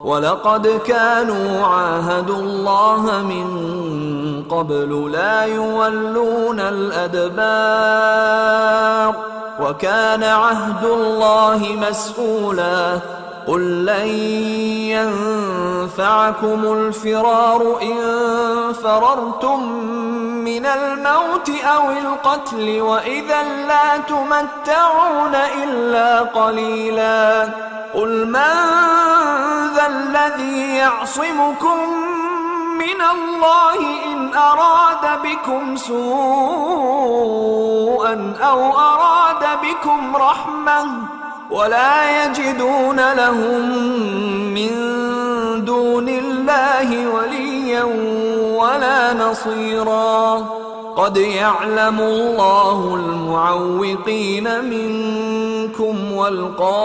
وَلَقَدْ كَانُوا عَاهَدُوا اللَّهَ مِنْ قَبْلُ لَا يُوَلُّونَ الْأَدْبَارَ وَكَانَ عَهْدُ اللَّهِ مَسْئُولًا قُلْ لَنْ يَنْفَعَكُمُ الْفِرَارُ إِنْ فَرَرْتُمْ مِنَ الْمَوْتِ أَوِ الْقَتْلِ وَإِذًا لَا تُمَتَّعُونَ إِلَّا قَلِيلًا قُلْ مَنْ ذَا الَّذِي يَعْصِمُكُمْ مِنَ اللَّهِ إِنْ أَرَادَ بِكُمْ سُوءًا أَوْ أَرَادَ بِكُمْ رَحْمَةً وَلَا يَجِدُونَ لَهُم مِّن دُونِ اللَّهِ وَلِيًّا وَلَا نَصِيرًا قَدْ يَعْلَمُ اللَّهُ الْمُعَوِّقِينَ مِنكُمْ وَالْقَائِلِينَ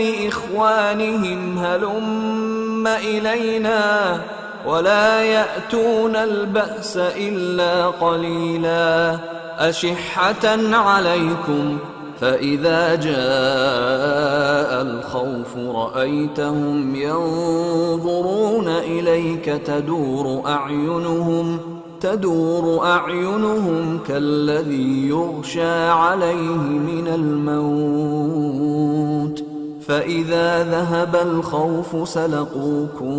لِإِخْوَانِهِمْ هَلُمَّ إِلَيْنَا وَلَا يَأْتُونَ الْبَأْسَ إِلَّا قَلِيلًا أَشِحَّةً عَلَيْكُمْ فَإِذَا جَاءَ الْخَوْفُ رَأَيْتَهُمْ يَنْظُرُونَ إِلَيْكَ تدور أعينهم كالذي يغشى عليه من الموت فإذا ذهب الخوف سلقوكم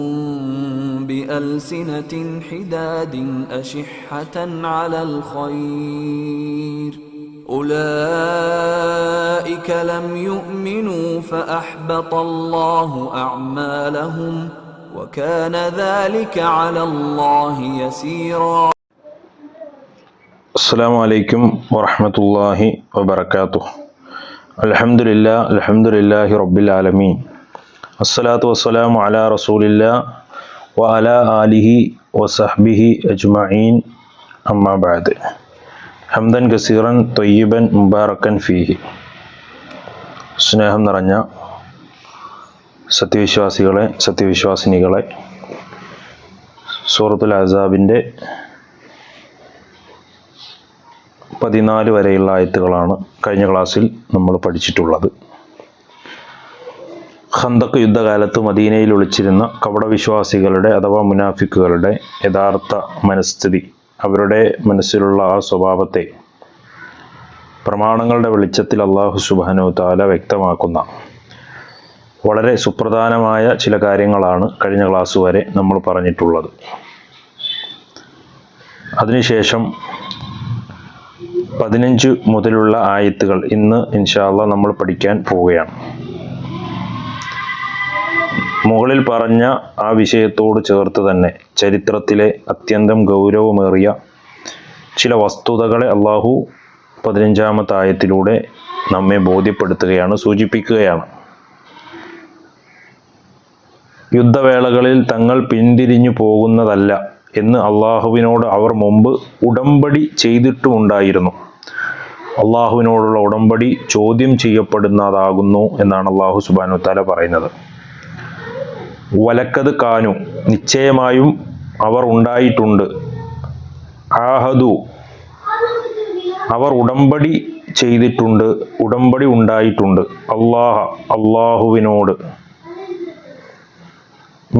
بألسنة حداد أشحة على الخير أولئك لم يؤمنوا فأحبط الله أعمالهم وكان ذلك على الله يسيرا. السلام عليكم ورحمة الله وبركاته. الحمد لله رب العالمين. الصلاة والسلام على رسول الله وعلى آله وصحبه أجمعين. أما بعد. حمدا كثيرا طيبا مباركا فيه. സ്നേഹം നിറഞ്ഞ സത്യവിശ്വാസിനികളെ സൂറത്തുൽ അഹ്സാബിൻ്റെ 14 വരെയുള്ള ആയത്തുകളാണ് കഴിഞ്ഞ ക്ലാസ്സിൽ നമ്മൾ പഠിച്ചിട്ടുള്ളത്. ഖന്തഖ് യുദ്ധകാലത്ത് മദീനയിൽ ഒളിച്ചിരുന്ന കപടവിശ്വാസികളുടെ അഥവാ മുനാഫിക്കുകളുടെ യഥാർത്ഥ മനസ്ഥിതി, അവരുടെ മനസ്സിലുള്ള ആ സ്വഭാവത്തെ പ്രമാണങ്ങളുടെ വെളിച്ചത്തിൽ അല്ലാഹു സുബ്ഹാനഹു വ തആല വ്യക്തമാക്കുന്ന വളരെ സുപ്രധാനമായ ചില കാര്യങ്ങളാണ് കഴിഞ്ഞ ക്ലാസ് വരെ നമ്മൾ പറഞ്ഞിട്ടുള്ളത്. അതിനുശേഷം 15 മുതലുള്ള ആയത്തുകൾ ഇന്ന് ഇൻഷാ അല്ലാഹ് നമ്മൾ പഠിക്കാൻ പോവുകയാണ്. മുകളിൽ പറഞ്ഞ ആ വിഷയത്തോട് ചേർത്ത് തന്നെ ചരിത്രത്തിലെ അത്യന്തം ഗൗരവമേറിയ ചില വസ്തുതകളെ അല്ലാഹു 15-ാമത്തെ ആയത്തിലൂടെ നമ്മെ ബോധ്യപ്പെടുത്തുകയാണ്, സൂചിപ്പിക്കുകയാണ്. യുദ്ധവേളകളിൽ തങ്ങൾ പിന്തിരിഞ്ഞു പോകുന്നതല്ല എന്ന് അള്ളാഹുവിനോട് അവർ മുമ്പ് ഉടമ്പടി ചെയ്തിട്ടുമുണ്ടായിരുന്നു. അള്ളാഹുവിനോടുള്ള ഉടമ്പടി ചോദ്യം ചെയ്യപ്പെടുന്നതാകുന്നു എന്നാണ് അള്ളാഹു സുബ്ഹാനഹു വ തആല പറയുന്നത്. വലക്കത് കാനു, നിശ്ചയമായും അവർ ഉണ്ടായിട്ടുണ്ട്. ആഹദു, അവർ ഉടമ്പടി ചെയ്തിട്ടുണ്ട്, ഉടമ്പടി ഉണ്ടായിട്ടുണ്ട്. അള്ളാഹുവിനോട്.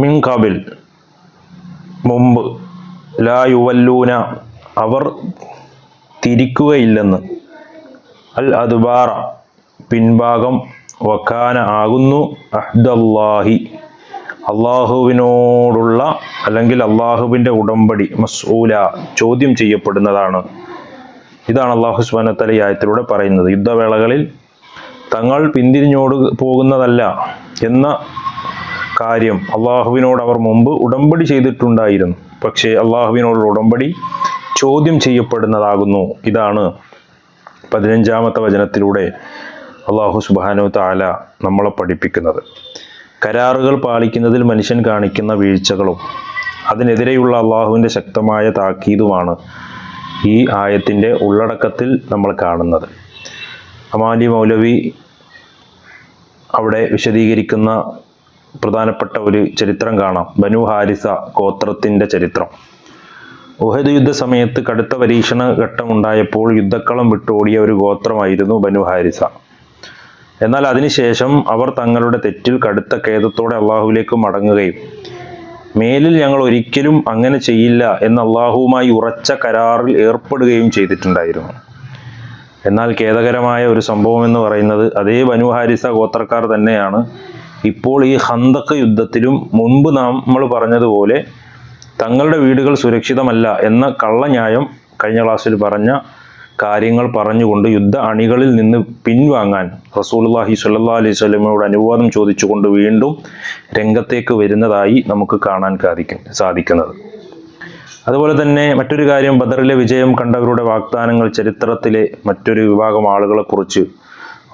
മിൻ ഖബിൽ, മുമ്പ്. ലാ യുവല്ലൂന, അവർ തിരിക്കുകയില്ലെന്ന്. അൽ അദ്ബാറ, പിൻഭാഗം. വക്കാന, ആകുന്നു. അഹ്ദല്ലാഹി, അള്ളാഹുവിനോടുള്ള അല്ലെങ്കിൽ അള്ളാഹുവിൻ്റെ ഉടമ്പടി മസ്ഊല, ചോദ്യം ചെയ്യപ്പെടുന്നതാണ്. ഇതാണ് അല്ലാഹു സുബ്ഹാനഹു വ തആല ഈ ആയത്തിലൂടെ പറയുന്നത്. യുദ്ധവേളകളിൽ തങ്ങൾ പിന്തിരിഞ്ഞോട് പോകുന്നതല്ല എന്ന കാര്യം അള്ളാഹുവിനോട് അവർ മുമ്പ് ഉടമ്പടി ചെയ്തിട്ടുണ്ടായിരുന്നു. പക്ഷേ അള്ളാഹുവിനോടുള്ള ഉടമ്പടി ചോദ്യം ചെയ്യപ്പെടുന്നതാകുന്നു. ഇതാണ് 15-ാമത്തെ വചനത്തിലൂടെ അല്ലാഹു സുബ്ഹാനഹു വ തആല നമ്മളെ പഠിപ്പിക്കുന്നത്. കരാറുകൾ പാലിക്കുന്നതിൽ മനുഷ്യൻ കാണിക്കുന്ന വീഴ്ചകളും അതിനെതിരെയുള്ള അള്ളാഹുവിൻ്റെ ശക്തമായ താക്കീതുമാണ് ഈ ആയത്തിൻ്റെ ഉള്ളടക്കത്തിൽ നമ്മൾ കാണുന്നത്. അമാനി മൗലവി അവിടെ വിശദീകരിക്കുന്ന പ്രധാനപ്പെട്ട ഒരു ചരിത്രം കാണാം. ബനു ഹാരിസ ഗോത്രത്തിൻ്റെ ചരിത്രം. ഉഹദ് യുദ്ധ സമയത്ത് കടുത്ത പരീക്ഷണ ഘട്ടമുണ്ടായപ്പോൾ യുദ്ധക്കളം വിട്ടോടിയ ഒരു ഗോത്രമായിരുന്നു ബനു ഹാരിസ. എന്നാൽ അതിനുശേഷം അവർ തങ്ങളുടെ തെറ്റിൽ കടുത്ത ഖേദത്തോടെ അള്ളാഹുവിലേക്ക് മടങ്ങുകയും മേലിൽ ഞങ്ങൾ ഒരിക്കലും അങ്ങനെ ചെയ്യില്ല എന്ന് അള്ളാഹുവുമായി ഉറച്ച കരാറിൽ ഏർപ്പെടുകയും ചെയ്തിട്ടുണ്ടായിരുന്നു. എന്നാൽ ഖേദകരമായ ഒരു സംഭവം എന്ന് പറയുന്നത് അതേ ബനു ഹാരിസ ഗോത്രക്കാർ തന്നെയാണ് ഇപ്പോൾ ഈ ഖന്തഖ് യുദ്ധത്തിലും മുൻപ് നമ്മൾ പറഞ്ഞതുപോലെ തങ്ങളുടെ വീടുകൾ സുരക്ഷിതമല്ല എന്ന കള്ളന്യായം കഴിഞ്ഞ ക്ലാസ്സിൽ പറഞ്ഞ കാര്യങ്ങൾ പറഞ്ഞുകൊണ്ട് യുദ്ധ അണികളിൽ നിന്ന് പിൻവാങ്ങാൻ റസൂലുള്ളാഹി സ്വല്ലല്ലാഹു അലൈഹി വസല്ലമയോട് അനുവാദം ചോദിച്ചുകൊണ്ട് വീണ്ടും രംഗത്തേക്ക് വരുന്നതായി നമുക്ക് കാണാൻ സാധിക്കുന്നത്. അതുപോലെ തന്നെ മറ്റൊരു കാര്യം, ബദറിലെ വിജയം കണ്ടവരുടെ വാഗ്ദാനങ്ങൾ ചരിത്രത്തിലെ മറ്റൊരു വിഭാഗം ആളുകളെ കുറിച്ച്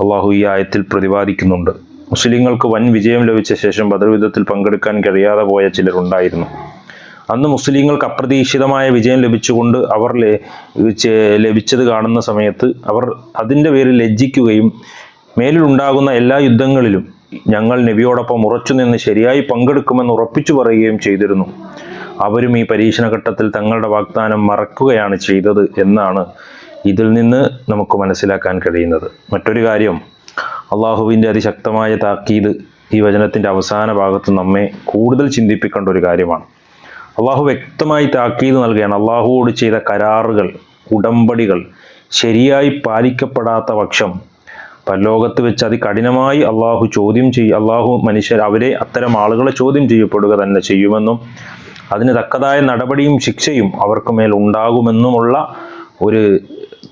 അള്ളാഹു ഈ ആയത്തിൽ പ്രതിപാദിക്കുന്നുണ്ട്. മുസ്ലിങ്ങൾക്ക് വൻ വിജയം ലഭിച്ച ശേഷം ബദർ യുദ്ധത്തിൽ പങ്കെടുക്കാൻ കഴിയാതെ പോയ ചിലരുണ്ടായിരുന്നു. അന്ന് മുസ്ലിങ്ങൾക്ക് അപ്രതീക്ഷിതമായ വിജയം ലഭിച്ചുകൊണ്ട് ലഭിച്ചത് കാണുന്ന സമയത്ത് അവർ അതിൻ്റെ പേരിൽ ലജ്ജിക്കുകയും മേലിലുണ്ടാകുന്ന എല്ലാ യുദ്ധങ്ങളിലും ഞങ്ങൾ നബിയോടൊപ്പം ഉറച്ചുനിന്ന് ശരിയായി പങ്കെടുക്കുമെന്ന് ഉറപ്പിച്ചു പറയുകയും ചെയ്തിരുന്നു. അവരും ഈ പരീക്ഷണഘട്ടത്തിൽ തങ്ങളുടെ വാഗ്ദാനം മറക്കുകയാണ് ചെയ്തത് എന്നാണ് ഇതിൽ നിന്ന് നമുക്ക് മനസ്സിലാക്കാൻ കഴിയുന്നത്. മറ്റൊരു കാര്യം, അള്ളാഹുവിൻ്റെ അതിശക്തമായ താക്കീത് ഈ വചനത്തിൻ്റെ അവസാന ഭാഗത്ത് നമ്മെ കൂടുതൽ ചിന്തിപ്പിക്കേണ്ട ഒരു കാര്യമാണ്. അള്ളാഹു വ്യക്തമായി താക്കീത് നൽകുകയാണ്. അള്ളാഹുവോട് ചെയ്ത കരാറുകൾ, ഉടമ്പടികൾ ശരിയായി പാലിക്കപ്പെടാത്ത പക്ഷം പരലോകത്ത് വെച്ച് അതികഠിനമായി അള്ളാഹു അവരെ അത്തരം ആളുകളെ ചോദ്യം ചെയ്യപ്പെടുക തന്നെ ചെയ്യുമെന്നും അതിന് തക്കതായ നടപടിയും ശിക്ഷയും അവർക്ക് മേൽ ഉണ്ടാകുമെന്നുമുള്ള ഒരു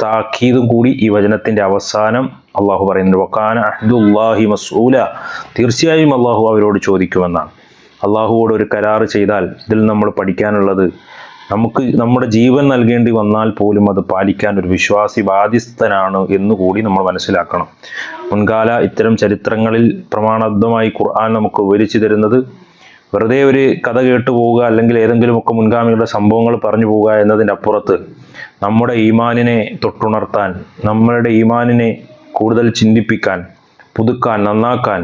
താക്കീതും കൂടി ഈ വചനത്തിൻ്റെ അവസാനം അള്ളാഹു പറയുന്നുണ്ട്. വക്കാന അഹ്ദുല്ലാഹി മസ്ഊല, തീർച്ചയായും അള്ളാഹു അവരോട് ചോദിക്കുമെന്നാണ്. അള്ളാഹുവോട് ഒരു കരാറ് ചെയ്താൽ ഇതിൽ നമ്മൾ പഠിക്കാനുള്ളത്, നമുക്ക് നമ്മുടെ ജീവൻ നൽകേണ്ടി വന്നാൽ പോലും അത് പാലിക്കാൻ ഒരു വിശ്വാസി ബാധ്യസ്ഥനാണ് എന്നുകൂടി നമ്മൾ മനസ്സിലാക്കണം. മുൻകാല ഇത്തരം ചരിത്രങ്ങളിൽ പ്രമാണബദ്ധമായി ഖുർആൻ നമുക്ക് വിവരിച്ചു തരുന്നത് വെറുതെ ഒരു കഥ കേട്ടു പോവുക അല്ലെങ്കിൽ ഏതെങ്കിലുമൊക്കെ മുൻഗാമികളുടെ സംഭവങ്ങൾ പറഞ്ഞു പോവുക എന്നതിൻ്റെ അപ്പുറത്ത് നമ്മുടെ ഈമാനിനെ തൊട്ടുണർത്താൻ, നമ്മളുടെ ഈമാനിനെ കൂടുതൽ ചിന്തിപ്പിക്കാൻ, പുതുക്കാൻ, നന്നാക്കാൻ,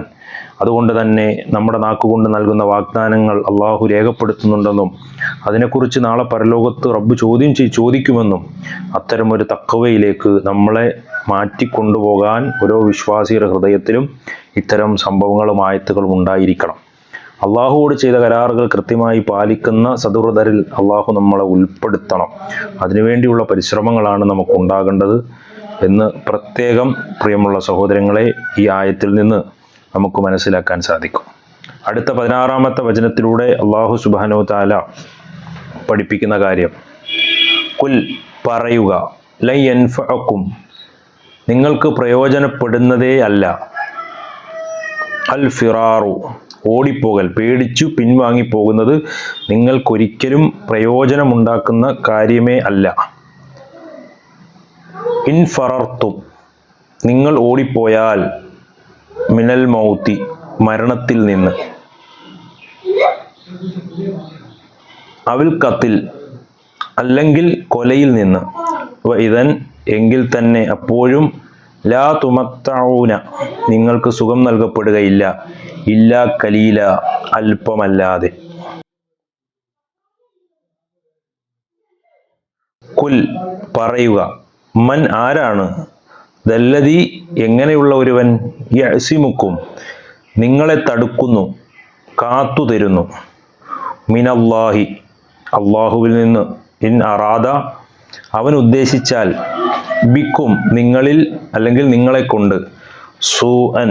അതുകൊണ്ട് തന്നെ നമ്മുടെ നാക്കുകൊണ്ട് നൽകുന്ന വാഗ്ദാനങ്ങൾ അള്ളാഹു രേഖപ്പെടുത്തുന്നുണ്ടെന്നും അതിനെക്കുറിച്ച് നാളെ പരലോകത്ത് റബ്ബ് ചോദിക്കുമെന്നും അത്തരമൊരു തഖ്വയിലേക്ക് നമ്മളെ മാറ്റിക്കൊണ്ടുപോകാൻ ഓരോ വിശ്വാസിയുടെ ഹൃദയത്തിലും ഇത്തരം സംഭവങ്ങളും ആയത്തുകളും ഉണ്ടായിരിക്കണം. അള്ളാഹുവോട് ചെയ്ത കരാറുകൾ കൃത്യമായി പാലിക്കുന്ന സദുഹൃദരിൽ അള്ളാഹു നമ്മളെ ഉൾപ്പെടുത്തണം. അതിനുവേണ്ടിയുള്ള പരിശ്രമങ്ങളാണ് നമുക്കുണ്ടാകേണ്ടത് എന്ന് പ്രത്യേകം പ്രിയമുള്ള സഹോദരങ്ങളെ ഈ ആയത്തിൽ നിന്ന് നമുക്ക് മനസ്സിലാക്കാൻ സാധിക്കും. അടുത്ത 16-ാമത്തെ വചനത്തിലൂടെ അള്ളാഹു സുബ്ഹാനഹു വ തആല പഠിപ്പിക്കുന്ന കാര്യം, കുൽ പറയുക, ലൻ യൻഫഅക്കും നിങ്ങൾക്ക് പ്രയോജനപ്പെടുന്നതേ അല്ല, അൽ ഫിറാറു ഓടിപ്പോകൽ, പേടിച്ചു പിൻവാങ്ങിപ്പോകുന്നത് നിങ്ങൾക്കൊരിക്കലും പ്രയോജനമുണ്ടാക്കുന്ന കാര്യമേ അല്ല. ഇൻ ഫറർത്തും നിങ്ങൾ ഓടിപ്പോയാൽ, മിനൽ മൗത്തി മരണത്തിൽ നിന്ന്, അവിൽ ഖത്തിൽ അല്ലെങ്കിൽ കൊലയിൽ നിന്ന്, ഇദൻ എങ്കിൽ തന്നെ അപ്പോഴും ലാ തുമത്തഊന നിങ്ങൾക്ക് സുഖം നൽകപ്പെടുകയില്ല, ഇല്ലാ കലീല അല്പമല്ലാതെ. കുൽ പറയുക, മൻ ആരാണ്, ദല്ലദി എങ്ങനെയുള്ള ഒരുവൻ, യഅസിമുക്കും നിങ്ങളെ തടുക്കുന്നു, കാത്തു തരുന്നു, മിനല്ലാഹി അള്ളാഹുവിൽ നിന്ന്, ഇൻ അറാദ അവൻ ഉദ്ദേശിച്ചാൽ, ബിക്കും നിങ്ങളിൽ അല്ലെങ്കിൽ നിങ്ങളെ കൊണ്ട്, സൂഅൻ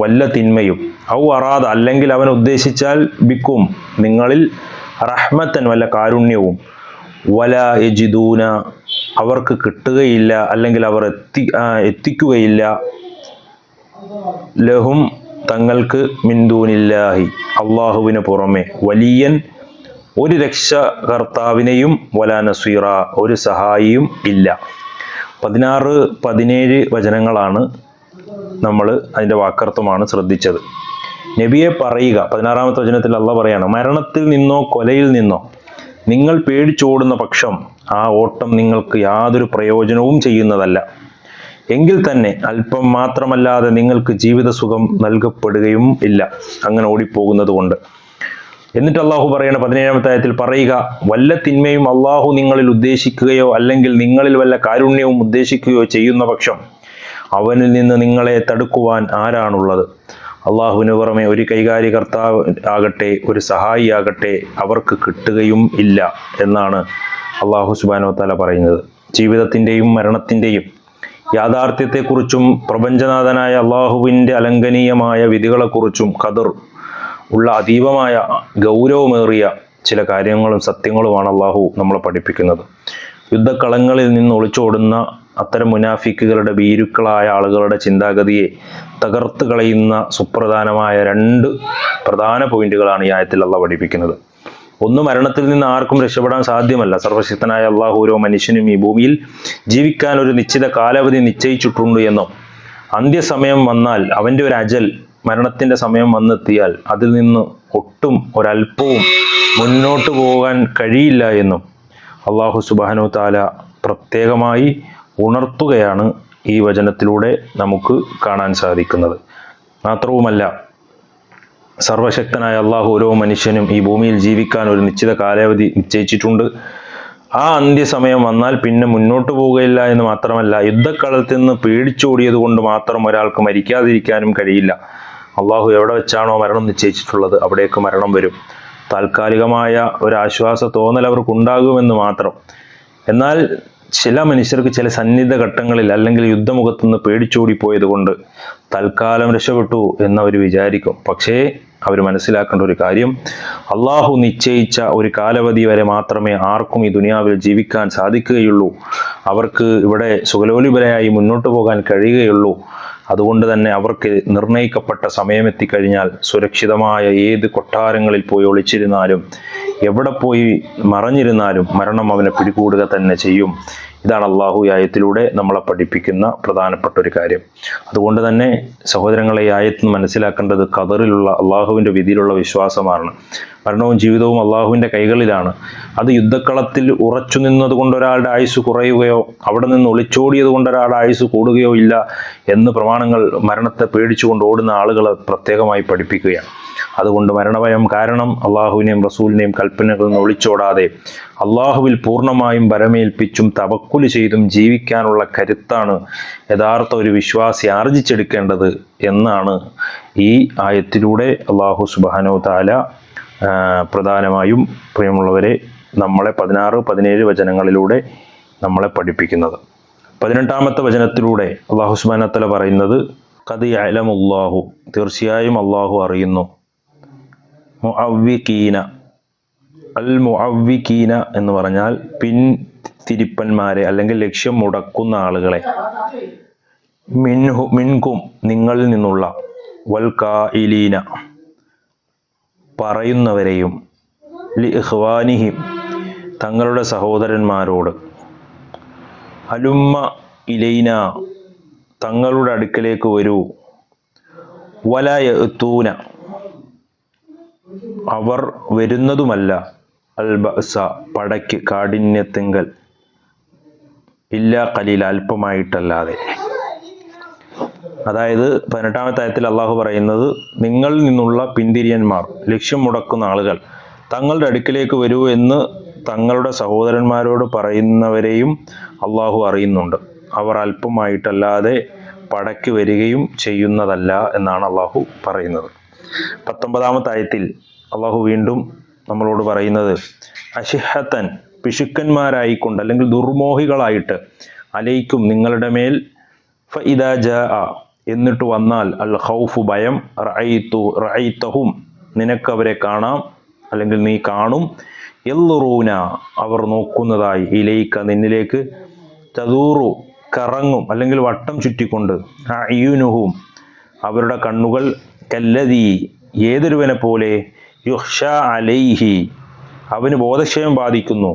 വല്ല തിന്മയും, ഔ അറാദ അല്ലെങ്കിൽ അവൻ ഉദ്ദേശിച്ചാൽ, ബിക്കും നിങ്ങളിൽ, റഹ്മത്തൻ വല്ല കാരുണ്യവും, വല യജിദൂന അവർക്ക് കിട്ടുകയില്ല അല്ലെങ്കിൽ അവർ എത്തിക്കുകയില്ല, ലഹും തങ്ങൾക്ക്, മിൻ ദൂനില്ലാഹി അള്ളാഹുവിന് പുറമെ, വലിയൻ ഒരു രക്ഷകർത്താവിനെയും, വല നസീറ ഒരു സഹായിയും ഇല്ല. 16-17 വചനങ്ങളാണ് നമ്മൾ അതിൻ്റെ വാക്കർത്ഥമാണ് ശ്രദ്ധിച്ചത്. നബിയെ പറയുക, 16-ാമത്തെ വചനത്തിൽ അള്ളാഹ് പറയാണ്, മരണത്തിൽ നിന്നോ കൊലയിൽ നിന്നോ നിങ്ങൾ പേടിച്ചോടുന്ന പക്ഷം ആ ഓട്ടം നിങ്ങൾക്ക് യാതൊരു പ്രയോജനവും ചെയ്യുന്നതല്ല. എങ്കിൽ തന്നെ അല്പം മാത്രമല്ലാതെ നിങ്ങൾക്ക് ജീവിത സുഖം നൽകപ്പെടുകയും ഇല്ല അങ്ങനെ ഓടിപ്പോകുന്നത് കൊണ്ട്. എന്നിട്ട് അള്ളാഹു പറയണ 17-ാമത്തെ ആയത്തിൽ പറയുക, വല്ല തിന്മയും അള്ളാഹു നിങ്ങളിൽ ഉദ്ദേശിക്കുകയോ അല്ലെങ്കിൽ നിങ്ങളിൽ വല്ല കാരുണ്യവും ഉദ്ദേശിക്കുകയോ ചെയ്യുന്ന പക്ഷം അവനിൽ നിന്ന് നിങ്ങളെ തടുക്കുവാൻ ആരാണുള്ളത്? അള്ളാഹുവിന് പുറമെ ഒരു കൈകാര്യകർത്താവ് ആകട്ടെ ഒരു സഹായിയാകട്ടെ അവർക്ക് കിട്ടുകയും ഇല്ല എന്നാണ് അള്ളാഹു സുബ്ഹാനഹു വ തആല പറയുന്നത്. ജീവിതത്തിൻ്റെയും മരണത്തിൻ്റെയും യാഥാർത്ഥ്യത്തെക്കുറിച്ചും പ്രപഞ്ചനാഥനായ അള്ളാഹുവിൻ്റെ അലംഘനീയമായ വിധികളെക്കുറിച്ചും ഖദർ ഉള്ള അതീവമായ ഗൗരവമേറിയ ചില കാര്യങ്ങളും സത്യങ്ങളുമാണ് അള്ളാഹു നമ്മളെ പഠിപ്പിക്കുന്നത്. യുദ്ധക്കളങ്ങളിൽ നിന്ന് ഒളിച്ചോടുന്ന അത്തരം മുനാഫിക്കുകളുടെ ഭീരുക്കളായ ആളുകളുടെ ചിന്താഗതിയെ തകർത്ത് കളയുന്ന സുപ്രധാനമായ 2 പ്രധാന പോയിന്റുകളാണ് ഈ ആയത്തിൽ അള്ളാഹു പഠിപ്പിക്കുന്നത്. ഒന്ന്, മരണത്തിൽ നിന്ന് ആർക്കും രക്ഷപ്പെടാൻ സാധ്യമല്ല. സർവശക്തനായ അള്ളാഹു ഓരോ മനുഷ്യനും ഈ ഭൂമിയിൽ ജീവിക്കാൻ ഒരു നിശ്ചിത കാലാവധി നിശ്ചയിച്ചിട്ടുണ്ട് എന്നും അന്ത്യസമയം വന്നാൽ അവൻ്റെ ഒരു അജൽ, മരണത്തിൻ്റെ സമയം വന്നെത്തിയാൽ അതിൽ നിന്ന് ഒട്ടും ഒരല്പവും മുന്നോട്ട് പോകാൻ കഴിയില്ല എന്നും അള്ളാഹു സുബ്ഹാനഹു വ തആല പ്രത്യേകമായി ഉണർത്തുകയാണ് ഈ വചനത്തിലൂടെ നമുക്ക് കാണാൻ സാധിക്കുന്നത്. മാത്രവുമല്ല, സർവശക്തനായ അള്ളാഹു ഓരോ മനുഷ്യനും ഈ ഭൂമിയിൽ ജീവിക്കാൻ ഒരു നിശ്ചിത കാലാവധി നിശ്ചയിച്ചിട്ടുണ്ട്. ആ അന്ത്യസമയം വന്നാൽ പിന്നെ മുന്നോട്ട് പോവുകയില്ല എന്ന് മാത്രമല്ല, യുദ്ധക്കളത്തിൽ നിന്ന് പേടിച്ചോടിയത് കൊണ്ട് മാത്രം ഒരാൾക്ക് മരിക്കാതിരിക്കാനും കഴിയില്ല. അള്ളാഹു എവിടെ വെച്ചാണോ മരണം നിശ്ചയിച്ചിട്ടുള്ളത് അവിടേക്ക് മരണം വരും. താൽക്കാലികമായ ഒരു ആശ്വാസ തോന്നൽ അവർക്കുണ്ടാകുമെന്ന് മാത്രം. എന്നാൽ ചില മനുഷ്യർക്ക് ചില സന്നിഗ്ധ ഘട്ടങ്ങളിൽ അല്ലെങ്കിൽ യുദ്ധമുഖത്തു നിന്ന് പേടിച്ചോടിപ്പോയത് കൊണ്ട് തൽക്കാലം രക്ഷപ്പെട്ടു എന്നവർ വിചാരിക്കും. പക്ഷേ അവർ മനസ്സിലാക്കേണ്ട ഒരു കാര്യം, അള്ളാഹു നിശ്ചയിച്ച ഒരു കാലാവധി വരെ മാത്രമേ ആർക്കും ഈ ദുനിയാവിൽ ജീവിക്കാൻ സാധിക്കുകയുള്ളൂ. അവർക്ക് ഇവിടെ സുഖലോലുപരായി മുന്നോട്ട് പോകാൻ കഴിയുകയുള്ളൂ. അതുകൊണ്ട് തന്നെ അവർക്ക് നിർണയിക്കപ്പെട്ട സമയമെത്തിക്കഴിഞ്ഞാൽ സുരക്ഷിതമായ ഏത് കൊട്ടാരങ്ങളിൽ പോയി ഒളിച്ചിരുന്നാലും എവിടെ പോയി മറഞ്ഞിരുന്നാലും മരണം അവനെ പിടികൂടുക തന്നെ ചെയ്യും. ഇതാണ് അള്ളാഹു ഈ ആയത്തിലൂടെ നമ്മളെ പഠിപ്പിക്കുന്ന പ്രധാനപ്പെട്ട ഒരു കാര്യം. അതുകൊണ്ട് തന്നെ സഹോദരങ്ങളെ, ഈ ആയത്തിൽ നിന്ന് മനസ്സിലാക്കേണ്ടത് ഖദറിലുള്ള അള്ളാഹുവിൻ്റെ വിധിയിലുള്ള വിശ്വാസമാണ്. മരണവും ജീവിതവും അള്ളാഹുവിൻ്റെ കൈകളിലാണ്. അത് യുദ്ധക്കളത്തിൽ ഉറച്ചു നിന്നത് കൊണ്ട് ഒരാളുടെ ആയുസ് കുറയുകയോ അവിടെ നിന്ന് ഒളിച്ചോടിയത് കൊണ്ട് ഒരാളുടെ ആയുസ് കൂടുകയോ ഇല്ല എന്ന് പ്രമാണങ്ങൾ മരണത്തെ പേടിച്ചുകൊണ്ട് ഓടുന്ന ആളുകളെ പ്രത്യേകമായി പഠിപ്പിക്കുകയാണ്. അതുകൊണ്ട് മരണഭയം കാരണം അള്ളാഹുവിനെയും റസൂലിനെയും കൽപ്പനകളിൽ നിന്ന് ഒളിച്ചോടാതെ അള്ളാഹുവിൽ പൂർണ്ണമായും ഭരമേൽപ്പിച്ചും തവക്കുൽ ചെയ്തും ജീവിക്കാനുള്ള കരുത്താണ് യഥാർത്ഥ ഒരു വിശ്വാസി ആർജിച്ചെടുക്കേണ്ടത് എന്നാണ് ഈ ആയത്തിലൂടെ അള്ളാഹു സുബ്ഹാനഹു വ തആല പ്രധാനമായും പ്രിയമുള്ളവരെ നമ്മളെ 16, 17 വചനങ്ങളിലൂടെ നമ്മളെ പഠിപ്പിക്കുന്നത്. 18ാമത്തെ വചനത്തിലൂടെ അള്ളാഹു സുബ്ഹാനഹു വ തആല പറയുന്നത്, ഖദ് യഅലമുല്ലാഹു, തീർച്ചയായും അള്ളാഹു അറിയുന്നു, മുഅവ്വിഖീന, അൽ മുഅവ്വിഖീന എന്ന് പറഞ്ഞാൽ പിൻതിരിപ്പന്മാരെ അല്ലെങ്കിൽ ലക്ഷ്യം മുടക്കുന്ന ആളുകളെ, മിൻകും നിങ്ങളിൽ നിന്നുള്ള, വൽ ഖായിലീന പറയുന്നവരെയും, ലി ഇഖ്വാനിഹിം തങ്ങളുടെ സഹോദരന്മാരോട്, ഹലുമ്മ ഇലൈന തങ്ങളുടെ അടുക്കലേക്ക് വരൂ, വല യഅ്തൂന അവർ വരുന്നതുമല്ല, അൽ ബഅസ പടയ്ക്ക് കാഠിന്യത്തിങ്കൽ, ഇല്ല ഖലീല അല്പമായിട്ടല്ലാതെ. അതായത് 18ാമത്തെ ആയത്തിൽ അള്ളാഹു പറയുന്നത്, നിങ്ങളിൽ നിന്നുള്ള പിന്തിരിയന്മാർ, ലക്ഷ്യം മുടക്കുന്ന ആളുകൾ തങ്ങളുടെ അടുക്കിലേക്ക് വരൂ എന്ന് തങ്ങളുടെ സഹോദരന്മാരോട് പറയുന്നവരെയും അള്ളാഹു അറിയുന്നുണ്ട്. അവർ അല്പമായിട്ടല്ലാതെ പടയ്ക്ക് വരികയും ചെയ്യുന്നതല്ല എന്നാണ് അള്ളാഹു പറയുന്നത്. 19ാമത്തെ ആയത്തിൽ അള്ളാഹു വീണ്ടും നമ്മളോട് പറയുന്നത്, അശിഹത്തൻ പിശുക്കന്മാരായിക്കൊണ്ട് അല്ലെങ്കിൽ ദുർമോഹികളായിട്ട്, അലൈക്കും നിങ്ങളുടെ മേൽ, ഫഇദാ ജാഅ എന്നിട്ട് വന്നാൽ, അൽ ഖൗഫു ഭയം, റഅയ്തഹും നിനക്കവരെ കാണാം അല്ലെങ്കിൽ നീ കാണും, യൽറുന അവർ നോക്കുന്നതായി, ഇലൈക നിന്നിലേക്ക്, തദൂറു കറങ്ങും അല്ലെങ്കിൽ വട്ടം ചുറ്റിക്കൊണ്ട്, അയ്യുനുഹും അവരുടെ കണ്ണുകൾ, കല്ലദീ ഏതൊരുവനെ പോലെ, യുഹ്ഷ അലൈഹി അവന് ബോധക്ഷയം ബാധിക്കുന്നു,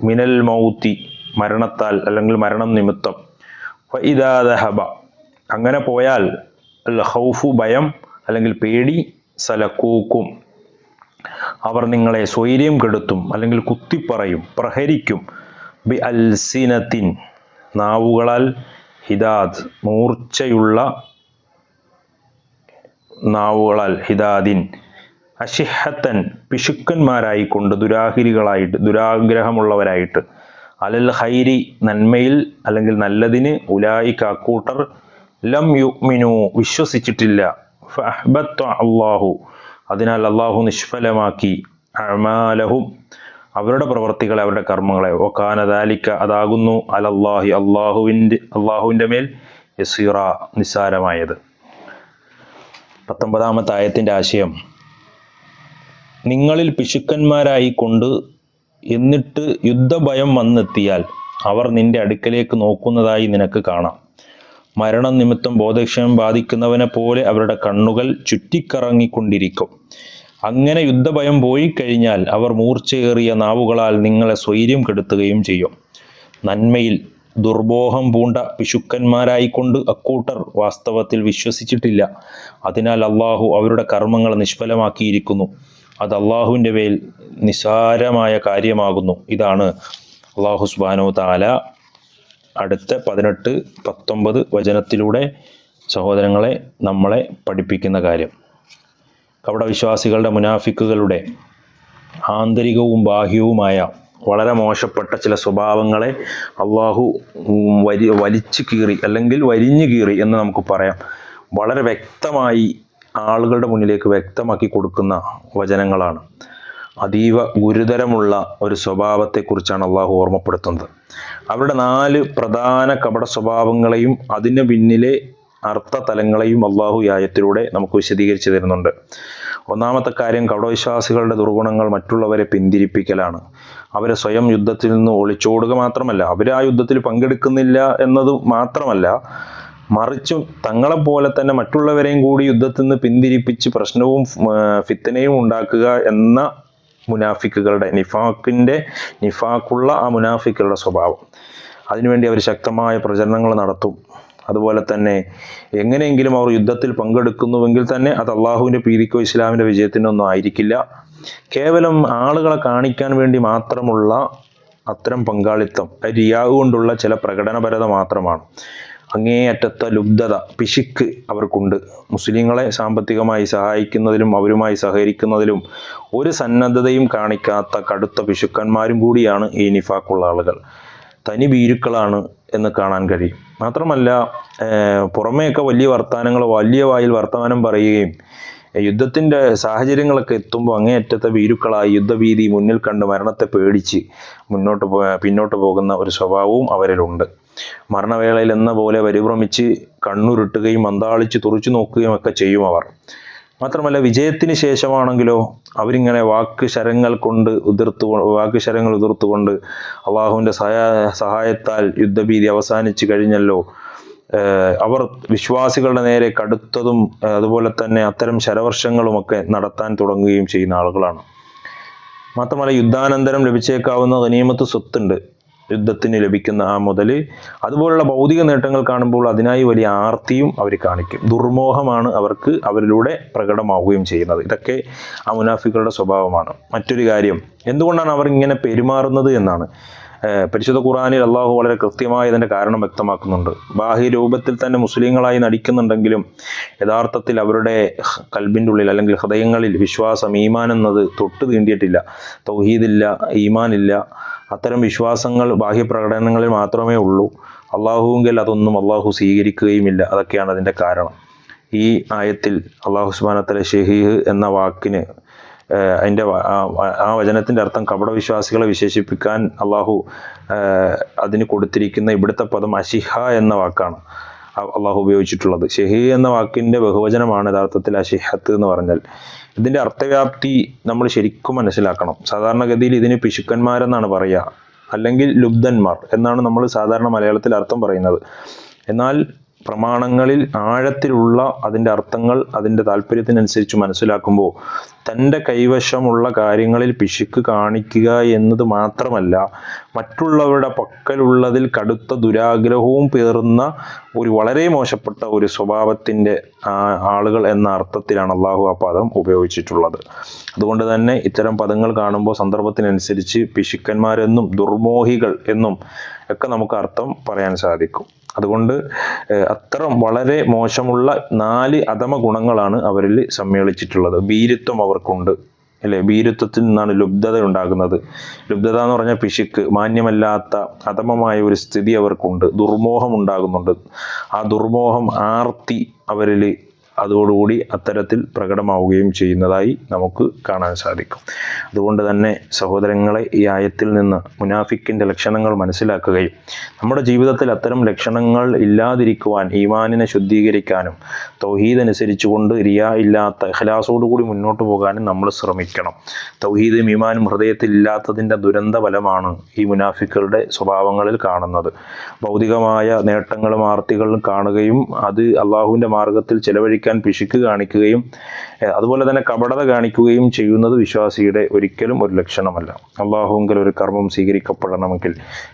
മിനൽ മൗത്തി മരണത്താൽ അല്ലെങ്കിൽ മരണം നിമിത്തം, ഫഇദാ ദഹബ അങ്ങനെ പോയാൽ, അൽ ഖൗഫു ഭയം അല്ലെങ്കിൽ പേടി, സലക്കൂക്കും അവർ നിങ്ങളെ സ്വൈര്യം കെടുത്തും അല്ലെങ്കിൽ കുത്തിപ്പറയും, പ്രഹരിക്കും, ബി അൽസിനത്തിൻ നാവുകളാൽ, ഹിദാദ് മൂർച്ചയുള്ള നാവുകളാൽ, ഹിദാദിൻ അശിഹത്തൻ പിശുക്കന്മാരായിക്കൊണ്ട്, ദുരാഗ്രഹമുള്ളവരായിട്ട്, അലൽ ഖൈരി നന്മയിൽ അല്ലെങ്കിൽ നല്ലതിന്, ഉലായിക അക്കൂട്ടർ, ലം യുഅ്മിനു വിശ്വസിച്ചിട്ടില്ല, ഫഅഹ്ബത്ത അല്ലാഹു അതിനാൽ അല്ലാഹു നിഷ്ഫലമാക്കി, അഅമാലഹും അവരുടെ പ്രവർത്തികളെ, അവരുടെ കർമ്മങ്ങളെ, വകാന ദാലിക അതാകുന്നു അലല്ലാഹി അല്ലാഹുവിൻ്റെ മേൽ യസീറ നിസ്സാരമായത്. 19-ാമത്തെ ആയത്തിൻ്റെ ആശയം, നിങ്ങളിൽ പിശുക്കന്മാരായിക്കൊണ്ട് എന്നിട്ട് യുദ്ധഭയം വന്നെത്തിയാൽ അവർ നിന്റെ അടുക്കലേക്ക് നോക്കുന്നതായി നിനക്ക് കാണാം. മരണം നിമിത്തം ബോധക്ഷയം ബാധിക്കുന്നവനെ പോലെ അവരുടെ കണ്ണുകൾ ചുറ്റിക്കറങ്ങിക്കൊണ്ടിരിക്കും. അങ്ങനെ യുദ്ധഭയം പോയി കഴിഞ്ഞാൽ അവർ മൂർച്ചയേറിയ നാവുകളാൽ നിങ്ങളെ സ്വൈര്യം കെടുത്തുകയും ചെയ്യും. നന്മയിൽ ദുർബോഹം പൂണ്ട പിശുക്കന്മാരായിക്കൊണ്ട് അക്കൂട്ടർ വാസ്തവത്തിൽ വിശ്വസിച്ചിട്ടില്ല. അതിനാൽ അള്ളാഹു അവരുടെ കർമ്മങ്ങൾ നിഷ്ഫലമാക്കിയിരിക്കുന്നു. അത് അള്ളാഹുവിൻ്റെ മേൽ നിസാരമായ കാര്യമാകുന്നു. ഇതാണ് അള്ളാഹു സുബ്ഹാനഹു തആല അടുത്ത 18-19 വചനത്തിലൂടെ സഹോദരങ്ങളെ നമ്മളെ പഠിപ്പിക്കുന്ന കാര്യം. കപടവിശ്വാസികളുടെ, മുനാഫിക്കുകളുടെ ആന്തരികവും ബാഹ്യവുമായ വളരെ മോശപ്പെട്ട ചില സ്വഭാവങ്ങളെ അള്ളാഹു വലിച്ചു കീറി അല്ലെങ്കിൽ വരിഞ്ഞു കീറി എന്ന് നമുക്ക് പറയാം. വളരെ വ്യക്തമായി ആളുകളുടെ മുന്നിലേക്ക് വ്യക്തമാക്കി കൊടുക്കുന്ന വചനങ്ങളാണ്. അതീവ ഗുരുതരമുള്ള ഒരു സ്വഭാവത്തെക്കുറിച്ചാണ് അള്ളാഹു ഓർമ്മപ്പെടുത്തുന്നത്. അവരുടെ 4 പ്രധാന കപട സ്വഭാവങ്ങളെയും അതിന് പിന്നിലെ അർത്ഥതലങ്ങളെയും അള്ളാഹു ഈ ആയത്തിലൂടെ നമുക്ക് വിശദീകരിച്ചു തരുന്നുണ്ട്. ഒന്നാമത്തെ കാര്യം, കപടവിശ്വാസികളുടെ ദുർഗുണങ്ങൾ മറ്റുള്ളവരെ പിന്തിരിപ്പിക്കലാണ്. അവരെ സ്വയം യുദ്ധത്തിൽ നിന്ന് ഒളിച്ചോടുക മാത്രമല്ല, അവർ ആ യുദ്ധത്തിൽ പങ്കെടുക്കുന്നില്ല എന്നത് മാത്രമല്ല, മറിച്ചും തങ്ങളെപ്പോലെ തന്നെ മറ്റുള്ളവരെയും കൂടി യുദ്ധത്തിൽ നിന്ന് പിന്തിരിപ്പിച്ച് പ്രശ്നവും ഫിത്തനയും ഉണ്ടാക്കുക എന്ന മുനാഫിക്കുകളുടെ നിഫാക്കുള്ള ആ മുനാഫിക്കുകളുടെ സ്വഭാവം. അതിനുവേണ്ടി അവർ ശക്തമായ പ്രചരണങ്ങൾ നടത്തും. അതുപോലെ തന്നെ എങ്ങനെയെങ്കിലും അവർ യുദ്ധത്തിൽ പങ്കെടുക്കുന്നുവെങ്കിൽ തന്നെ അത് അള്ളാഹുവിൻ്റെ പ്രീതിക്കോ ഇസ്ലാമിൻ്റെ വിജയത്തിനോ ഒന്നും ആയിരിക്കില്ല. കേവലം ആളുകളെ കാണിക്കാൻ വേണ്ടി മാത്രമുള്ള അത്തരം പങ്കാളിത്തം, റിയാവ് കൊണ്ടുള്ള ചില പ്രകടനപരത മാത്രമാണ്. അങ്ങേയറ്റത്തെ ലുബ്ധത, പിശുക്ക് അവർക്കുണ്ട്. മുസ്ലിങ്ങളെ സാമ്പത്തികമായി സഹായിക്കുന്നതിലും അവരുമായി സഹകരിക്കുന്നതിലും ഒരു സന്നദ്ധതയും കാണിക്കാത്ത കടുത്ത പിശുക്കന്മാരും കൂടിയാണ് ഈ നിഫാക്കുള്ള ആളുകൾ. തനി ഭീരുക്കളാണ് എന്ന് കാണാൻ കഴിയും. മാത്രമല്ല, പുറമേയൊക്കെ വലിയ വർത്തമാനങ്ങൾ, വലിയ വായിൽ വർത്തമാനം പറയുകയും യുദ്ധത്തിൻ്റെ സാഹചര്യങ്ങളൊക്കെ എത്തുമ്പോൾ അങ്ങേയറ്റത്തെ ഭീരുക്കളായി യുദ്ധഭീതി മുന്നിൽ കണ്ട് മരണത്തെ പേടിച്ച് പിന്നോട്ട് പോകുന്ന ഒരു സ്വഭാവവും അവരിലുണ്ട്. മരണവേളയിൽ എന്ന പോലെ പരിഭ്രമിച്ച് കണ്ണുരുട്ടുകയും അന്താളിച്ച് തുറച്ചു നോക്കുകയും ഒക്കെ ചെയ്യും അവർ. മാത്രമല്ല, വിജയത്തിന് ശേഷമാണെങ്കിലോ അവരിങ്ങനെ വാക്കുശരങ്ങൾ ഉതിർത്തുകൊണ്ട് അള്ളാഹുവിൻ്റെ സഹായത്താൽ യുദ്ധഭീതി അവസാനിച്ച് കഴിഞ്ഞല്ലോ, അവർ വിശ്വാസികളുടെ നേരെ കടുത്തതും അതുപോലെ തന്നെ അത്തരം ശരവർഷങ്ങളുമൊക്കെ നടത്താൻ തുടങ്ങുകയും ചെയ്യുന്ന ആളുകളാണ്. മാത്രമല്ല, യുദ്ധാനന്തരം ലഭിച്ചേക്കാവുന്ന ഗനീമത്ത് സ്വത്തുണ്ട്, യുദ്ധത്തിന് ലഭിക്കുന്ന ആ മുതൽ, അതുപോലുള്ള ഭൗതിക നേട്ടങ്ങൾ കാണുമ്പോൾ അതിനായി വലിയ ആർത്തിയും അവർ കാണിക്കും. ദുർമോഹമാണ് അവർക്ക് അവരിലൂടെ പ്രകടമാവുകയും ചെയ്യുന്നത്. ഇതൊക്കെ ആ മുനാഫിക്കുകളുടെ സ്വഭാവമാണ്. മറ്റൊരു കാര്യം, എന്തുകൊണ്ടാണ് അവർ ഇങ്ങനെ പെരുമാറുന്നത് എന്നാണ്. പരിശുദ്ധ ഖുർആനിൽ അള്ളാഹു വളരെ കൃത്യമായി അതിൻ്റെ കാരണം വ്യക്തമാക്കുന്നുണ്ട്. ബാഹ്യ രൂപത്തിൽ തന്നെ മുസ്ലിങ്ങളായി നടിക്കുന്നുണ്ടെങ്കിലും യഥാർത്ഥത്തിൽ അവരുടെ കൽബിൻ്റെ ഉള്ളിൽ അല്ലെങ്കിൽ ഹൃദയങ്ങളിൽ വിശ്വാസം, ഈമാൻ എന്നത് തൊട്ട് തീണ്ടിയിട്ടില്ല. തൗഹീദില്ല, ഈമാനില്ല. അത്തരം വിശ്വാസങ്ങൾ ബാഹ്യ പ്രകടനങ്ങളിൽ മാത്രമേ ഉള്ളൂ. അള്ളാഹുവെങ്കിൽ അതൊന്നും അള്ളാഹു സ്വീകരിക്കുകയുമില്ല. അതൊക്കെയാണ് അതിൻ്റെ കാരണം. ഈ ആയത്തിൽ അള്ളാഹു സുബ്ഹാനഹു വ തആല ഷഹീഹ് എന്ന വാക്കിന് അതിൻ്റെ ആ വചനത്തിൻ്റെ അർത്ഥം കപടവിശ്വാസികളെ വിശേഷിപ്പിക്കാൻ അള്ളാഹു അതിന് കൊടുത്തിരിക്കുന്ന ഇവിടുത്തെ പദം അഷിഹ എന്ന വാക്കാണ് അള്ളാഹു ഉപയോഗിച്ചിട്ടുള്ളത്. ഷഹീ എന്ന വാക്കിൻ്റെ ബഹുവചനമാണ് യഥാർത്ഥത്തിൽ അഷിഹത്ത് എന്ന് പറഞ്ഞാൽ. ഇതിൻ്റെ അർത്ഥവ്യാപ്തി നമ്മൾ ശരിക്കും മനസ്സിലാക്കണം. സാധാരണഗതിയിൽ ഇതിന് പിശുക്കന്മാരെന്നാണ് പറയുക, അല്ലെങ്കിൽ ലുബ്ധന്മാർ എന്നാണ് നമ്മൾ സാധാരണ മലയാളത്തിൽ അർത്ഥം പറയുന്നത്. എന്നാൽ പ്രമാണങ്ങളിൽ ആഴത്തിലുള്ള അതിൻ്റെ അർത്ഥങ്ങൾ അതിൻ്റെ താല്പര്യത്തിനനുസരിച്ച് മനസ്സിലാക്കുമ്പോൾ തൻ്റെ കൈവശമുള്ള കാര്യങ്ങളിൽ പിശുക്ക് കാണിക്കുക എന്നത് മാത്രമല്ല, മറ്റുള്ളവരുടെ പക്കലുള്ളതിൽ കടുത്ത ദുരാഗ്രഹവും പേറുന്ന ഒരു വളരെ മോശപ്പെട്ട ഒരു സ്വഭാവത്തിൻ്റെ ആളുകൾ എന്ന അർത്ഥത്തിലാണ് അള്ളാഹു ആ പദം ഉപയോഗിച്ചിട്ടുള്ളത്. അതുകൊണ്ട് തന്നെ ഇത്തരം പദങ്ങൾ കാണുമ്പോൾ സന്ദർഭത്തിനനുസരിച്ച് പിശുക്കന്മാരെന്നും ദുർമോഹികൾ എന്നും ഒക്കെ നമുക്ക് അർത്ഥം പറയാൻ സാധിക്കും. അതുകൊണ്ട് അത്തരം വളരെ മോശമുള്ള 4 അധമ ഗുണങ്ങളാണ് അവരിൽ സമ്മേളിച്ചിട്ടുള്ളത്. ഭീരുത്വം അവർക്കുണ്ട്, അല്ലേ? ഭീരുത്വത്തിൽ നിന്നാണ് ലുബ്ധത ഉണ്ടാകുന്നത്. ലുബ്ധത എന്ന് പറഞ്ഞാൽ പിശുക്ക്, മാന്യമല്ലാത്ത അധമമായ ഒരു സ്ഥിതി അവർക്കുണ്ട്, ദുർമോഹം ഉണ്ടാകുന്നുണ്ട്. ആ ദുർമോഹം, ആർത്തി അവരിൽ അതോടുകൂടി അത്തരത്തിൽ പ്രകടമാവുകയും ചെയ്യുന്നതായി നമുക്ക് കാണാൻ സാധിക്കും. അതുകൊണ്ട് തന്നെ സഹോദരങ്ങളെ, ഈ ആയത്തിൽ നിന്ന് മുനാഫിക്കിൻ്റെ ലക്ഷണങ്ങൾ മനസ്സിലാക്കുകയും നമ്മുടെ ജീവിതത്തിൽ അത്തരം ലക്ഷണങ്ങൾ ഇല്ലാതിരിക്കുവാൻ, ഈമാനിനെ ശുദ്ധീകരിക്കാനും തൗഹീദ് അനുസരിച്ചുകൊണ്ട് റിയാ ഇല്ലാത്ത ഇഖ്ലാസോടുകൂടി മുന്നോട്ട് പോകാനും നമ്മൾ ശ്രമിക്കണം. തൗഹീദും ഈമാനും ഹൃദയത്തിൽ ഇല്ലാത്തതിൻ്റെ ദുരന്ത ഫലമാണ് ഈ മുനാഫിക്കുകളുടെ സ്വഭാവങ്ങളിൽ കാണുന്നത്. ഭൗതികമായ നേട്ടങ്ങളും ആർത്തികളും കാണുകയും അത് അള്ളാഹുവിൻ്റെ മാർഗത്തിൽ ചെലവഴിക്കാൻ പിശുക്ക് കാണിക്കുകയും അതുപോലെ തന്നെ കപടത കാണിക്കുകയും ചെയ്യുന്നത് വിശ്വാസിയുടെ ഒരിക്കലും ഒരു ലക്ഷണമല്ല. അള്ളാഹുവിൽ ഒരു കർമ്മം സ്വീകരിക്കപ്പെടണമെങ്കിൽ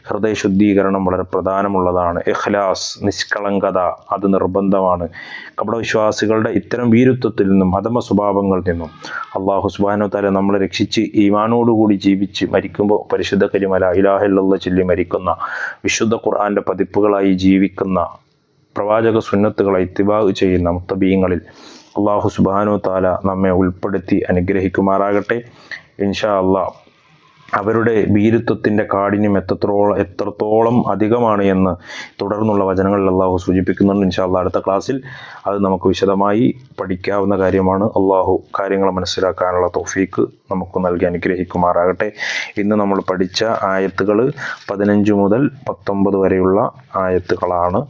ഹൃദയ ശുദ്ധീകരണം വളരെ പ്രധാനമുള്ളതാണ്. ഇഖ്ലാസ്, നിഷ്കളങ്കത, അത് നിർബന്ധമാണ്. കപടവിശ്വാസികളുടെ ഇത്തരം ഭീരുത്വത്തിൽ നിന്നും അധമ സ്വഭാവങ്ങളിൽ നിന്നും അള്ളാഹു സുബ്ഹാനഹു വ തആല നമ്മളെ രക്ഷിച്ച് ഈമാനോടുകൂടി ജീവിച്ച് മരിക്കുമ്പോൾ പരിശുദ്ധ കലിമ ലാ ഇലാഹ ഇല്ലല്ലാഹ് ചൊല്ലി മരിക്കുന്ന, വിശുദ്ധ ഖുർആന്റെ പതിപ്പുകളായി ജീവിക്കുന്ന, പ്രവാചക സുന്നത്തുകളെ ഇത്തിബാ ചെയ്യുന്ന മുത്തബീങ്ങളിൽ അള്ളാഹു സുബ്ഹാനഹു വ തആല നമ്മെ ഉൾപ്പെടുത്തി അനുഗ്രഹിക്കുമാറാകട്ടെ. ഇൻഷാ അള്ളാഹ് അവരുടെ ഭീരുത്വത്തിൻ്റെ കാഠിന്യം എത്രത്തോളം അധികമാണ് എന്ന് തുടർന്നുള്ള വചനങ്ങളിൽ അള്ളാഹു സൂചിപ്പിക്കുന്നുണ്ട്. ഇൻഷാ അള്ളാഹ് അടുത്ത ക്ലാസ്സിൽ അത് നമുക്ക് വിശദമായി പഠിക്കാവുന്ന കാര്യമാണ്. അള്ളാഹു കാര്യങ്ങൾ മനസ്സിലാക്കാനുള്ള തൗഫീക്ക് നമുക്ക് നൽകി അനുഗ്രഹിക്കുമാറാകട്ടെ. ഇന്ന് നമ്മൾ പഠിച്ച ആയത്തുകൾ 15 മുതൽ 19 വരെയുള്ള ആയത്തുകളാണ്.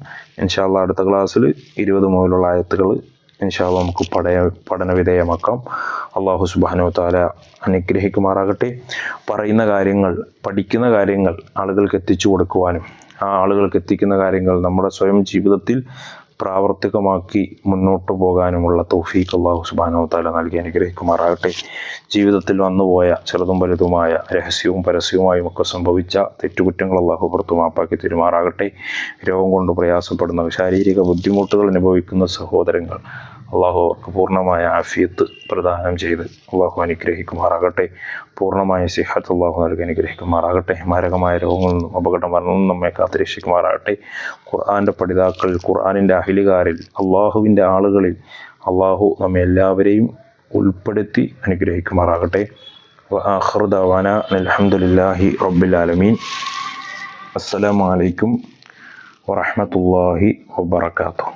ഇൻഷാ അള്ളാഹ് അടുത്ത ക്ലാസ്സിൽ 20 മുതലുള്ള ആയത്തുകൾ ഇൻഷാ അള്ളാഹ് നമുക്ക് പഠന വിധേയമാക്കാം. അള്ളാഹു സുബ്ഹാനഹു വ തആല അനുഗ്രഹിക്കുമാറാകട്ടെ. പറയുന്ന കാര്യങ്ങൾ, പഠിക്കുന്ന കാര്യങ്ങൾ ആളുകൾക്ക് എത്തിച്ചു കൊടുക്കുവാനും ആ ആളുകൾക്ക് എത്തിക്കുന്ന കാര്യങ്ങൾ നമ്മുടെ സ്വയം ജീവിതത്തിൽ പ്രാവർത്തികമാക്കി മുന്നോട്ട് പോകാനുമുള്ള തൗഫീഖ് അള്ളാഹു സുബ്ഹാനഹു വ തആല നൽകി അനുഗ്രഹിക്കുമാറാകട്ടെ. ജീവിതത്തിൽ വന്നുപോയ ചെറുതും വലുതുമായ രഹസ്യവും പരസ്യവുമായും ഒക്കെ സംഭവിച്ച തെറ്റുകുറ്റങ്ങൾ അള്ളാഹു പുറത്തു മാപ്പാക്കി തിരുമാറാകട്ടെ. രോഗം കൊണ്ട് പ്രയാസപ്പെടുന്ന, ശാരീരിക ബുദ്ധിമുട്ടുകൾ അനുഭവിക്കുന്ന സഹോദരങ്ങൾ അള്ളാഹു അവർക്ക് പൂർണ്ണമായ ആഫിയത്ത് പ്രദാനം ചെയ്ത് അള്ളാഹു അനുഗ്രഹിക്കുമാറാകട്ടെ. പൂർണ്ണമായ സിഹത്ത് അള്ളാഹു നൽകി അനുഗ്രഹിക്കുമാറാകട്ടെ. മാരകമായ രോഗങ്ങളിൽ നിന്നും അപകട മരണവും നമ്മെ കാത്തിരക്ഷിക്കുമാറാകട്ടെ. ഖുർആൻ്റെ പഠിതാക്കളിൽ, ഖുർആനിൻ്റെ അഹിലുകാരിൽ, അള്ളാഹുവിൻ്റെ ആളുകളിൽ അള്ളാഹു നമ്മെ എല്ലാവരെയും ഉൾപ്പെടുത്തി അനുഗ്രഹിക്കുമാറാകട്ടെ. വആഖിറു ദഅവാനാ അൽഹംദുലില്ലാഹി റബ്ബിൽ ആലമീൻ. അസ്സലാമു അലൈക്കും വറഹ്മത്തുള്ളാഹി വബറകാതുഹു.